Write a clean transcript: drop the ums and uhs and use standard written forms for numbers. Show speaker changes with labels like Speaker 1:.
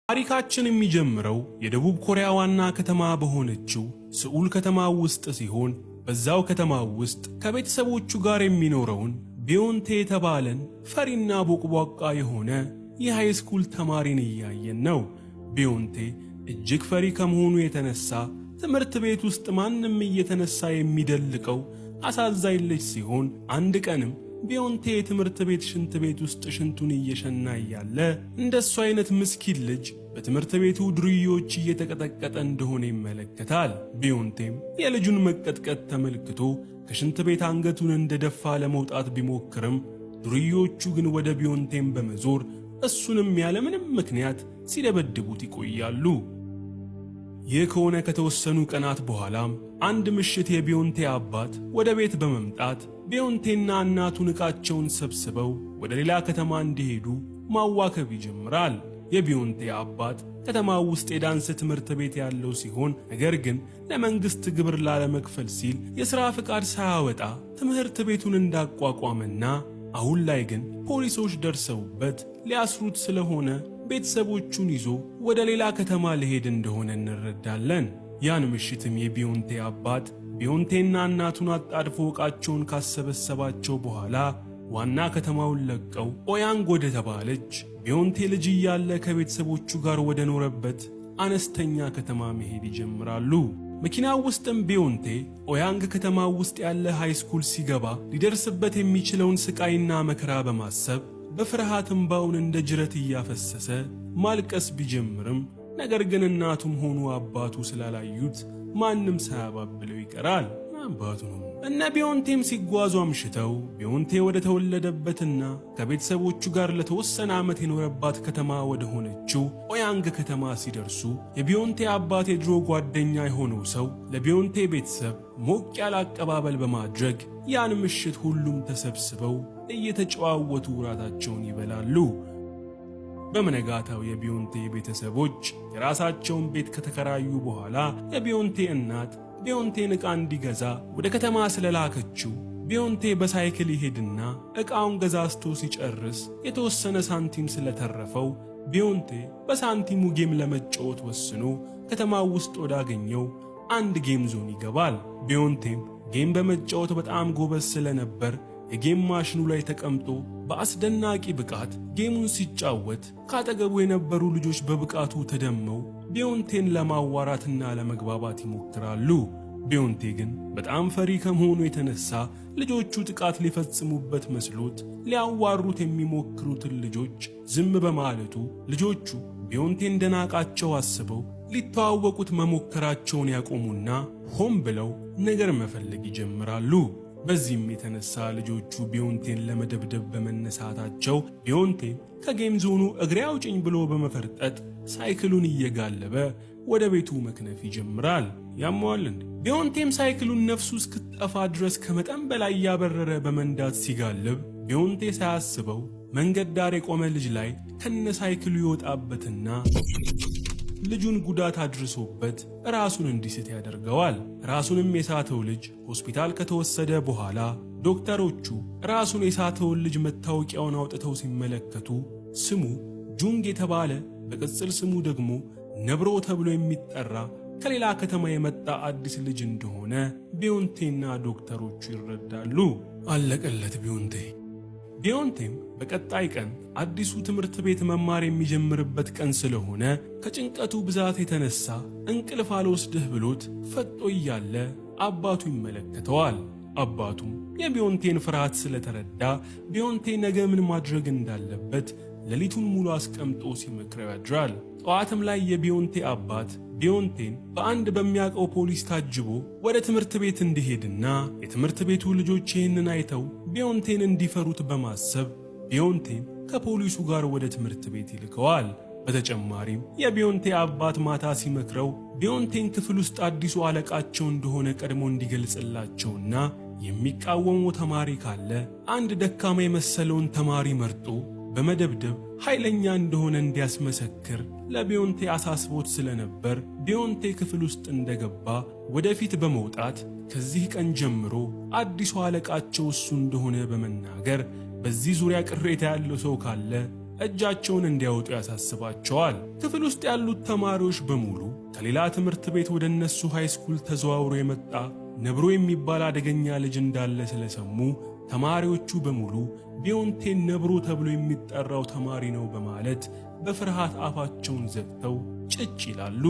Speaker 1: ታሪካችን የሚጀምረው የደቡብ ኮሪያ ዋና ከተማ በሆነችው ስኡል ከተማ ውስጥ ሲሆን በዛው ከተማ ውስጥ ከቤተሰቦቹ ጋር የሚኖረውን ቢዮንቴ የተባለን ፈሪና ቦቅቧቃ የሆነ የሃይስኩል ተማሪን እያየን ነው። ቢዮንቴ እጅግ ፈሪ ከመሆኑ የተነሳ ትምህርት ቤት ውስጥ ማንም እየተነሳ የሚደልቀው አሳዛኝ ልጅ ሲሆን አንድ ቀንም ቢዮንቴ የትምህርት ቤት ሽንት ቤት ውስጥ ሽንቱን እየሸና እያለ እንደሱ አይነት ምስኪን ልጅ በትምህርት ቤቱ ዱርዬዎች እየተቀጠቀጠ እንደሆነ ይመለከታል። ቢዮንቴም የልጁን መቀጥቀጥ ተመልክቶ ከሽንት ቤት አንገቱን እንደደፋ ለመውጣት ቢሞክርም ዱርዬዎቹ ግን ወደ ቢዮንቴም በመዞር እሱንም ያለምንም ምክንያት ሲደበድቡት ይቆያሉ። ይህ ከሆነ ከተወሰኑ ቀናት በኋላም አንድ ምሽት የቢዮንቴ አባት ወደ ቤት በመምጣት ቢዮንቴና እናቱን ዕቃቸውን ሰብስበው ወደ ሌላ ከተማ እንዲሄዱ ማዋከብ ይጀምራል። የቢዮንቴ አባት ከተማው ውስጥ የዳንስ ትምህርት ቤት ያለው ሲሆን ነገር ግን ለመንግስት ግብር ላለመክፈል ሲል የሥራ ፍቃድ ሳያወጣ ትምህርት ቤቱን እንዳቋቋመና አሁን ላይ ግን ፖሊሶች ደርሰውበት ሊያስሩት ስለሆነ ቤተሰቦቹን ይዞ ወደ ሌላ ከተማ ሊሄድ እንደሆነ እንረዳለን። ያን ምሽትም የቢዮንቴ አባት ቢዮንቴና እናቱን አጣድፎ ዕቃቸውን ካሰበሰባቸው በኋላ ዋና ከተማውን ለቀው ኦያንግ ወደ ተባለች ቢዮንቴ ልጅ እያለ ከቤተሰቦቹ ጋር ወደ ኖረበት አነስተኛ ከተማ መሄድ ይጀምራሉ። መኪናው ውስጥም ቢዮንቴ ኦያንግ ከተማ ውስጥ ያለ ሃይስኩል ሲገባ ሊደርስበት የሚችለውን ስቃይና መከራ በማሰብ በፍርሃት እንባውን እንደ ጅረት እያፈሰሰ ማልቀስ ቢጀምርም ነገር ግን እናቱም ሆኑ አባቱ ስላላዩት ማንም ሳያባብለው ይቀራል። አባቱ ነው። እነ ቢዮንቴም ሲጓዙ አምሽተው ቢዮንቴ ወደ ተወለደበትና ከቤተሰቦቹ ጋር ለተወሰነ ዓመት የኖረባት ከተማ ወደ ሆነችው ኦያንግ ከተማ ሲደርሱ የቢዮንቴ አባት የድሮ ጓደኛ የሆነው ሰው ለቢዮንቴ ቤተሰብ ሞቅ ያለ አቀባበል በማድረግ ያን ምሽት ሁሉም ተሰብስበው እየተጨዋወቱ ራታቸውን ይበላሉ። በመነጋታው የቢዮንቴ ቤተሰቦች የራሳቸውን ቤት ከተከራዩ በኋላ የቢዮንቴ እናት ቢዮንቴን ዕቃ እንዲገዛ ወደ ከተማ ስለላከችው ቢዮንቴ በሳይክል ይሄድና ዕቃውን ገዛዝቶ ሲጨርስ የተወሰነ ሳንቲም ስለተረፈው ቢዮንቴ በሳንቲሙ ጌም ለመጫወት ወስኖ ከተማው ውስጥ ወዳገኘው አንድ ጌም ዞን ይገባል። ቢዮንቴም ጌም በመጫወት በጣም ጎበዝ ስለነበር የጌም ማሽኑ ላይ ተቀምጦ በአስደናቂ ብቃት ጌሙን ሲጫወት ካጠገቡ የነበሩ ልጆች በብቃቱ ተደመው ቢዮንቴን ለማዋራትና ለመግባባት ይሞክራሉ። ቢዮንቴ ግን በጣም ፈሪ ከመሆኑ የተነሳ ልጆቹ ጥቃት ሊፈጽሙበት መስሎት ሊያዋሩት የሚሞክሩትን ልጆች ዝም በማለቱ ልጆቹ ቢዮንቴ እንደናቃቸው አስበው ሊተዋወቁት መሞከራቸውን ያቆሙና ሆን ብለው ነገር መፈለግ ይጀምራሉ። በዚህም የተነሳ ልጆቹ ቢዮንቴን ለመደብደብ በመነሳታቸው ቢዮንቴም ከጌም ዞኑ እግሬ አውጭኝ ብሎ በመፈርጠጥ ሳይክሉን እየጋለበ ወደ ቤቱ መክነፍ ይጀምራል። ያመዋል እንዴ? ቢዮንቴም ሳይክሉን ነፍሱ እስክትጠፋ ድረስ ከመጠን በላይ እያበረረ በመንዳት ሲጋልብ ቢዮንቴ ሳያስበው መንገድ ዳር የቆመ ልጅ ላይ ከነ ሳይክሉ ይወጣበትና ልጁን ጉዳት አድርሶበት ራሱን እንዲስት ያደርገዋል። ራሱንም የሳተው ልጅ ሆስፒታል ከተወሰደ በኋላ ዶክተሮቹ ራሱን የሳተውን ልጅ መታወቂያውን አውጥተው ሲመለከቱ ስሙ ጁንግ የተባለ በቅጽል ስሙ ደግሞ ነብሮ ተብሎ የሚጠራ ከሌላ ከተማ የመጣ አዲስ ልጅ እንደሆነ ቢዮንቴና ዶክተሮቹ ይረዳሉ። አለቀለት ቢዮንቴ። ቢዮንቴም በቀጣይ ቀን አዲሱ ትምህርት ቤት መማር የሚጀምርበት ቀን ስለሆነ ከጭንቀቱ ብዛት የተነሳ እንቅልፍ አልወስድህ ብሎት ፈጦ እያለ አባቱ ይመለከተዋል። አባቱም የቢዮንቴን ፍርሃት ስለተረዳ ቢዮንቴ ነገ ምን ማድረግ እንዳለበት ሌሊቱን ሙሉ አስቀምጦ ሲመክረው ያድራል። ጠዋትም ላይ የቢዮንቴ አባት ቢዮንቴን በአንድ በሚያውቀው ፖሊስ ታጅቦ ወደ ትምህርት ቤት እንዲሄድና የትምህርት ቤቱ ልጆች ይህንን አይተው ቢዮንቴን እንዲፈሩት በማሰብ ቢዮንቴን ከፖሊሱ ጋር ወደ ትምህርት ቤት ይልከዋል። በተጨማሪም የቢዮንቴ አባት ማታ ሲመክረው ቢዮንቴን ክፍል ውስጥ አዲሱ አለቃቸው እንደሆነ ቀድሞ እንዲገልጽላቸውና የሚቃወመው ተማሪ ካለ አንድ ደካማ የመሰለውን ተማሪ መርጦ በመደብደብ ኃይለኛ እንደሆነ እንዲያስመሰክር ለቢዮንቴ አሳስቦት ስለነበር ቢዮንቴ ክፍል ውስጥ እንደገባ ወደፊት በመውጣት ከዚህ ቀን ጀምሮ አዲሱ አለቃቸው እሱ እንደሆነ በመናገር በዚህ ዙሪያ ቅሬታ ያለው ሰው ካለ እጃቸውን እንዲያወጡ ያሳስባቸዋል። ክፍል ውስጥ ያሉት ተማሪዎች በሙሉ ከሌላ ትምህርት ቤት ወደ እነሱ ሃይስኩል ተዘዋውሮ የመጣ ነብሮ የሚባል አደገኛ ልጅ እንዳለ ስለሰሙ ተማሪዎቹ በሙሉ ቢዮንቴን ነብሮ ተብሎ የሚጠራው ተማሪ ነው በማለት በፍርሃት አፋቸውን ዘግተው ጭጭ ይላሉ።